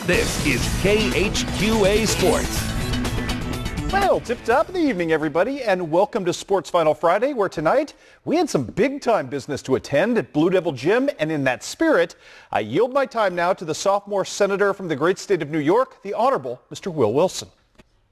This is KHQA Sports. Well, tip-top of the evening, everybody, and welcome to Sports Final Friday, where tonight we had some big-time business to attend at Blue Devil Gym, and in that spirit, I yield my time now to the sophomore senator from the great state of New York, the Honorable Mr. Will Wilson.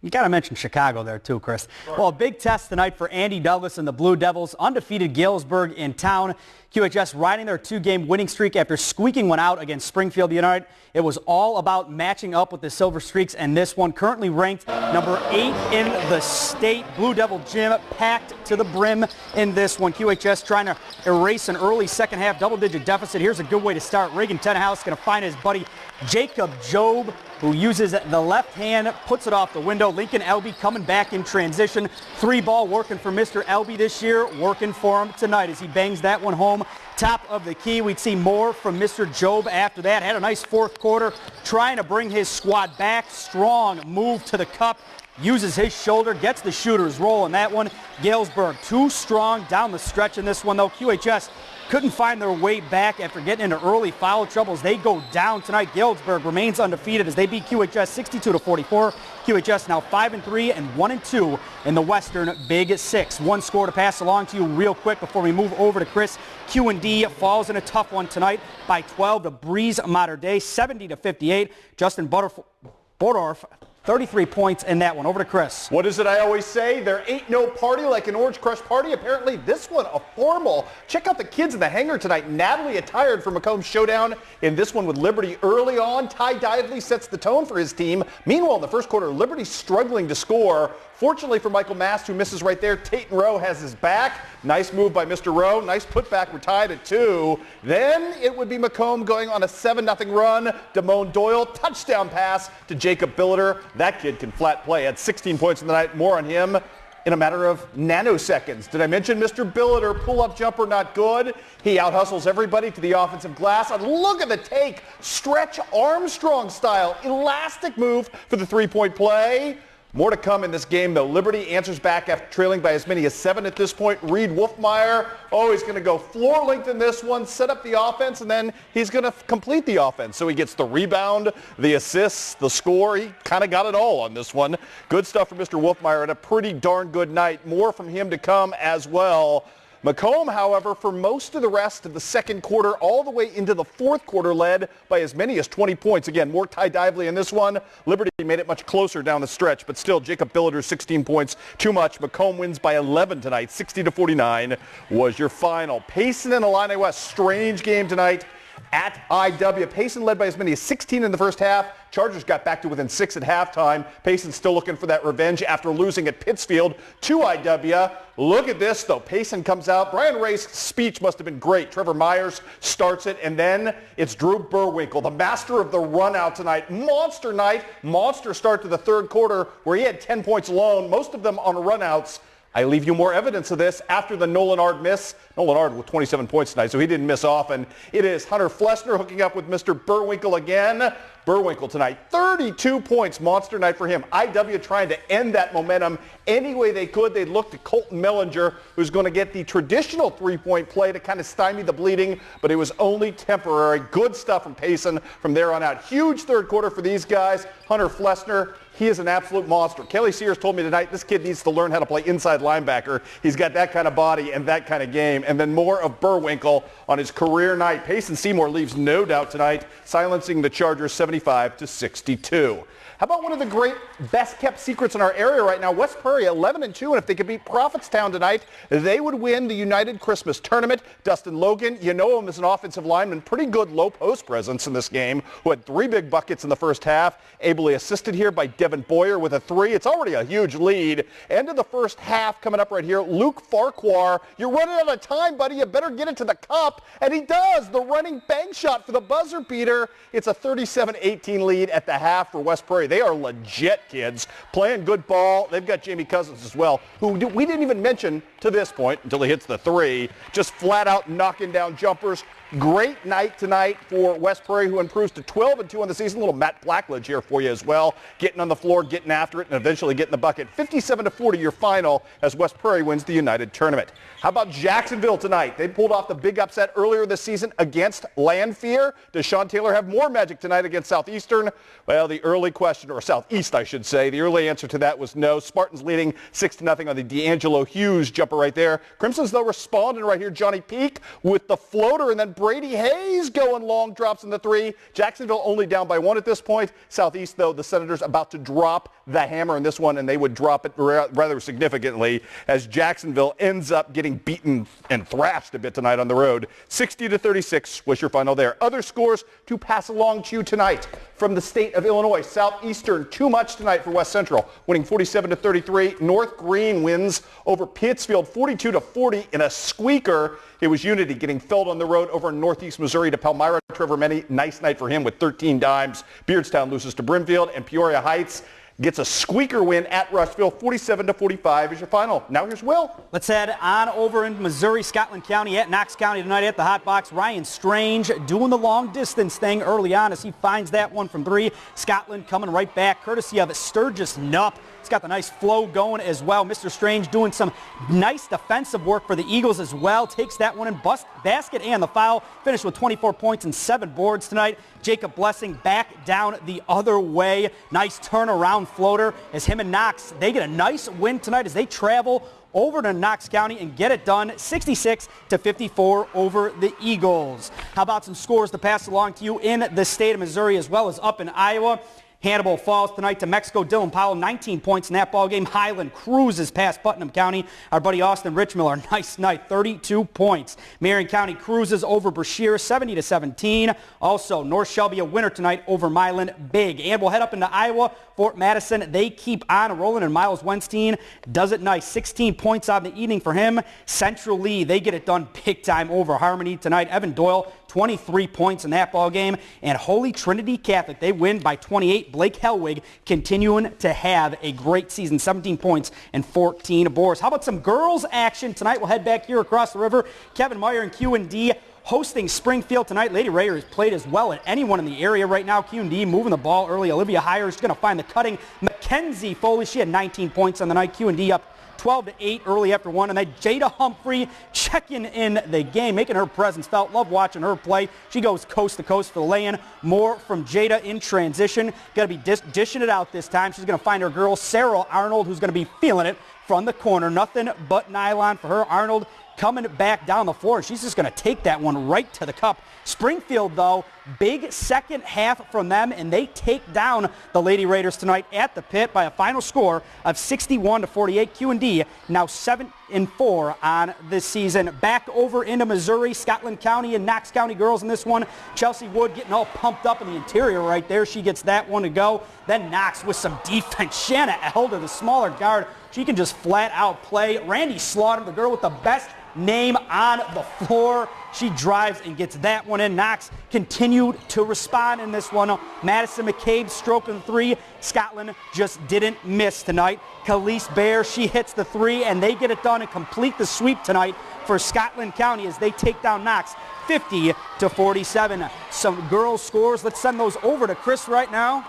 You got to mention Chicago there too, Chris. Sure. Well, a big test tonight for Andy Douglas and the Blue Devils. Undefeated Galesburg in town. QHS riding their two-game winning streak after squeaking one out against Springfield United. It was all about matching up with the Silver Streaks, and this one currently ranked number 8 in the state. Blue Devil Gym packed to the brim in this one. QHS trying to erase an early second half double-digit deficit. Here's a good way to start. Reagan Tenhouse going to find his buddy Jacob Job, who uses the left hand, puts it off the window. Lincoln Elby coming back in transition. 3-ball working for Mr. Elby this year, working for him tonight as he bangs that one home. Top of the key. We'd see more from Mr. Job after that. Had a nice fourth quarter, trying to bring his squad back. Strong move to the cup. Uses his shoulder, gets the shooter's roll in that one. Galesburg too strong down the stretch in this one, though. QHS couldn't find their way back after getting into early foul troubles. They go down tonight. Galesburg remains undefeated as they beat QHS 62-44. QHS now 5-3 and 1-2 in the Western Big Six. One score to pass along to you real quick before we move over to Chris. Q&D falls in a tough one tonight by 12 to Breeze Mater Dei, 70-58. Justin Bordorf, 33 points in that one. Over to Chris. What is it I always say? There ain't no party like an Orange Crush party. Apparently this one a formal. Check out the kids in the hangar tonight. Natalie attired for Macomb's showdown in this one with Liberty early on. Ty Dively sets the tone for his team. Meanwhile, in the first quarter, Liberty struggling to score. Fortunately for Michael Mast, who misses right there, Tatum Rowe has his back. Nice move by Mr. Rowe. Nice putback. We're tied at 2. Then it would be Macomb going on a 7-0 run. Damone Doyle, touchdown pass to Jacob Billiter. That kid can flat play. Had 16 points in the night. More on him in a matter of nanoseconds. Did I mention Mr. Billiter? Pull-up jumper not good. He out-hustles everybody to the offensive glass. And look at the take. Stretch Armstrong style. Elastic move for the three-point play. More to come in this game, though. Liberty answers back after trailing by as many as 7 at this point. Reed Wolfmeyer, he's going to go floor length in this one, set up the offense, and then he's going to complete the offense. So he gets the rebound, the assists, the score. He kind of got it all on this one. Good stuff from Mr. Wolfmeyer and a pretty darn good night. More from him to come as well. Macomb, however, for most of the rest of the second quarter, all the way into the fourth quarter, led by as many as 20 points. Again, more Ty Dively in this one. Liberty made it much closer down the stretch, but still, Jacob Billiter, 16 points, too much. Macomb wins by 11 tonight. 60-49 was your final. Payson and Illini West, strange game tonight at IW. Payson led by as many as 16 in the first half. Chargers got back to within 6 at halftime. Payson still looking for that revenge after losing at Pittsfield to IW. Look at this, though. Payson comes out. Brian Ray's speech must have been great. Trevor Myers starts it, and then it's Drew Burwinkle, the master of the run-out tonight. Monster night, monster start to the third quarter where he had 10 points alone, most of them on run-outs. I leave you more evidence of this after the Nolan Ard miss. Nolan Ard with 27 points tonight, so he didn't miss often. It is Hunter Flessner hooking up with Mr. Burwinkle again. Burwinkle tonight, 32 points, monster night for him. IW trying to end that momentum any way they could. They looked at Colton Mellinger, who's going to get the traditional three-point play to kind of stymie the bleeding, but it was only temporary. Good stuff from Payson from there on out. Huge third quarter for these guys. Hunter Flessner, he is an absolute monster. Kelly Sears told me tonight this kid needs to learn how to play inside linebacker. He's got that kind of body and that kind of game. And then more of Burwinkle on his career night. Payson Seymour leaves no doubt tonight, silencing the Chargers 75-62. How about one of the great best-kept secrets in our area right now? West Prairie 11-2, and if they could beat Prophetstown tonight, they would win the United Christmas Tournament. Dustin Logan, you know him as an offensive lineman, pretty good low-post presence in this game, who had 3 big buckets in the first half, ably assisted here by Devin Boyer with a 3. It's already a huge lead. End of the first half coming up right here. Luke Farquhar, you're running out of time, buddy. You better get it to the cup, and he does. The running bank shot for the buzzer beater. It's a 37-18 lead at the half for West Prairie. They are legit kids, playing good ball. They've got Jamie Cousins as well, who we didn't even mention to this point until he hits the 3. Just flat out knocking down jumpers. Great night tonight for West Prairie, who improves to 12-2 on the season. A little Matt Blackledge here for you as well. Getting on the floor, getting after it, and eventually getting the bucket. 57-40 your final as West Prairie wins the United Tournament. How about Jacksonville tonight? They pulled off the big upset earlier this season against Lanphier. Does Sean Taylor have more magic tonight against Southeastern? Well, the early question, or Southeast I should say, the early answer to that was no. Spartans leading 6-0 on the D'Angelo Hughes jumper right there. Crimsons, though, responding right here. Johnny Peak with the floater, and then Brady Hayes going long, drops in the three. Jacksonville only down by 1 at this point. Southeast, though, the Senators about to drop the hammer in this one, and they would drop it rather significantly as Jacksonville ends up getting beaten and thrashed a bit tonight on the road. 60-36 was your final there. Other scores to pass along to you tonight from the state of Illinois. Southeastern, too much tonight for West Central, winning 47-33. North Green wins over Pittsfield 42-40 in a squeaker. It was Unity getting felled on the road over in Northeast Missouri to Palmyra. Trevor Menny, nice night for him with 13 dimes. Beardstown loses to Brimfield, and Peoria Heights gets a squeaker win at Rushville. 47-45 is your final. Now here's Will. Let's head on over in Missouri, Scotland County at Knox County tonight at the Hot Box. Ryan Strange doing the long distance thing early on as he finds that one from three. Scotland coming right back courtesy of Sturgis Nupp. He's got the nice flow going as well. Mr. Strange doing some nice defensive work for the Eagles as well. Takes that one in basket and the foul. Finished with 24 points and 7 boards tonight. Jacob Blessing back down the other way. Nice turnaround floater as him and Knox, they get a nice win tonight as they travel over to Knox County and get it done 66-54 over the Eagles. How about some scores to pass along to you in the state of Missouri as well as up in Iowa? Hannibal falls tonight to Mexico. Dylan Powell, 19 points in that ball game. Highland cruises past Putnam County. Our buddy Austin Richmiller, nice night, 32 points. Marion County cruises over Brashear, 70-17. Also, North Shelby a winner tonight over Milan, big. And we'll head up into Iowa. Fort Madison, they keep on rolling, and Miles Weinstein does it nice. 16 points on the evening for him. Central Lee, they get it done big time over Harmony tonight. Evan Doyle, 23 points in that ball game. And Holy Trinity Catholic, they win by 28. Blake Helwig continuing to have a great season, 17 points and 14 boards. How about some girls action tonight? We'll head back here across the river. Kevin Meyer and Q&D hosting Springfield tonight. Lady Rayer has played as well as anyone in the area right now. Q&D moving the ball early. Olivia Heyer is going to find the cutting. Mackenzie Foley, she had 19 points on the night. Q&D up 12-8 early after one. And then Jada Humphrey checking in the game, making her presence felt. Love watching her play. She goes coast to coast for the lay-in. More from Jada in transition. Got to be dishing it out this time. She's going to find her girl, Sarah Arnold, who's going to be feeling it from the corner. Nothing but nylon for her. Arnold coming back down the floor. She's just going to take that one right to the cup. Springfield, though, big second half from them, and they take down the Lady Raiders tonight at the pit by a final score of 61-48. Q&D now 7-4 on this season. Back over into Missouri, Scotland County and Knox County girls in this one. Chelsea Wood getting all pumped up in the interior right there. She gets that one to go. Then Knox with some defense. Shanna Elder, the smaller guard. She can just flat out play. Randy Slaughter, the girl with the best name on the floor. She drives and gets that one in. Knox continued to respond in this one. Madison McCabe stroking three. Scotland just didn't miss tonight. Khalees Bear, she hits the three, and they get it done and complete the sweep tonight for Scotland County as they take down Knox 50-47. Some girls scores. Let's send those over to Chris right now.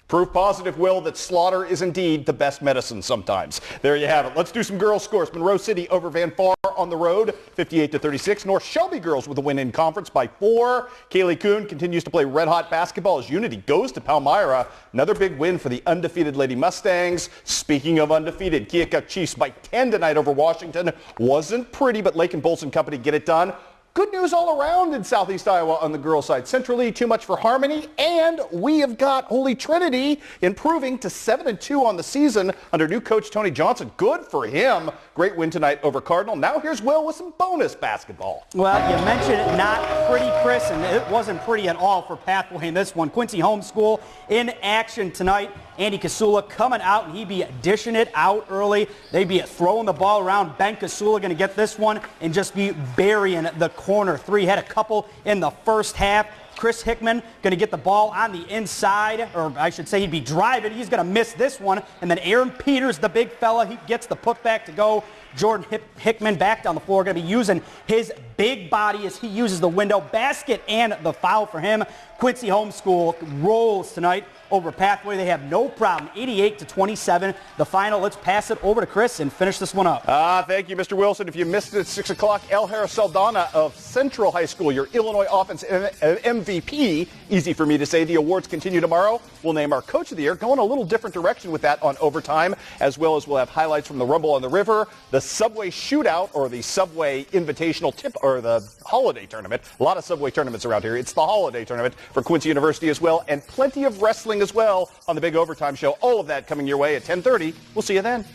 Proof positive, Will, that slaughter is indeed the best medicine sometimes. There you have it. Let's do some girls scores. Monroe City over Van Far on the road, 58-36. North Shelby girls with a win in conference by 4. Kaylee Kuhn continues to play red-hot basketball as Unity goes to Palmyra. Another big win for the undefeated Lady Mustangs. Speaking of undefeated, Keokuk Chiefs by 10 tonight over Washington. Wasn't pretty, but Lake and Bolson Company get it done. Good news all around in Southeast Iowa on the girls' side. Central Lee, too much for Harmony, and we have got Holy Trinity improving to 7-2 on the season under new coach Tony Johnson. Good for him. Great win tonight over Cardinal. Now here's Will with some bonus basketball. Well, you mentioned not pretty, Chris, and it wasn't pretty at all for Pathway in this one. Quincy Homeschool in action tonight. Andy Kasula coming out, and he'd be dishing it out early. They'd be throwing the ball around. Ben Kasula going to get this one and just be burying the corner three. Had a couple in the first half. Chris Hickman going to get the ball on the inside, or I should say he'd be driving. He's going to miss this one. And then Aaron Peters, the big fella, he gets the putback to go. Jordan Hickman back down the floor, going to be using his big body as he uses the window basket and the foul for him. Quincy Homeschool rolls tonight over Pathway. They have no problem. 88-27, the final. Let's pass it over to Chris and finish this one up. Thank you, Mr. Wilson. If you missed it at 6 o'clock, El Harris Saldana of Central High School, your Illinois offense MVP. Easy for me to say. The awards continue tomorrow. We'll name our Coach of the Year. Going a little different direction with that on Overtime, as well as we'll have highlights from the Rumble on the River, the Subway Shootout, or the Subway Invitational Tip, or the Holiday Tournament. A lot of Subway tournaments around here. It's the Holiday Tournament for Quincy University as well, and plenty of wrestling as well on the Big Overtime Show. All of that coming your way at 10:30. We'll see you then.